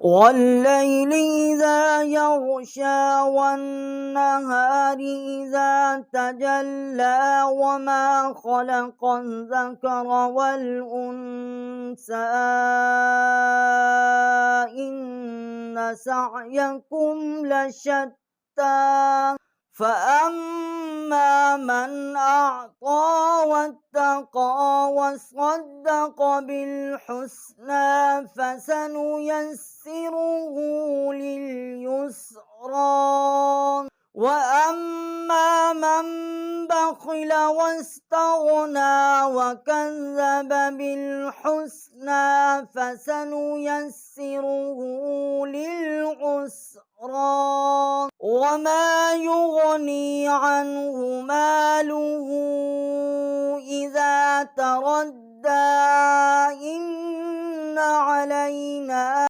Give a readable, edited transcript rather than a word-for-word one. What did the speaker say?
والليل إذا يغشى والنهار إذا تجلى وما خلق الذكر والأنثى إن سعيكم لشتى فأما من أعطى واتقى وصدق بالحسنى فسنيسره لليسرى وأما من بخل واستغنى وكذب بالحسنى فسنيسره للعسرى وما يغني عنه ماله إذا تردى إن علينا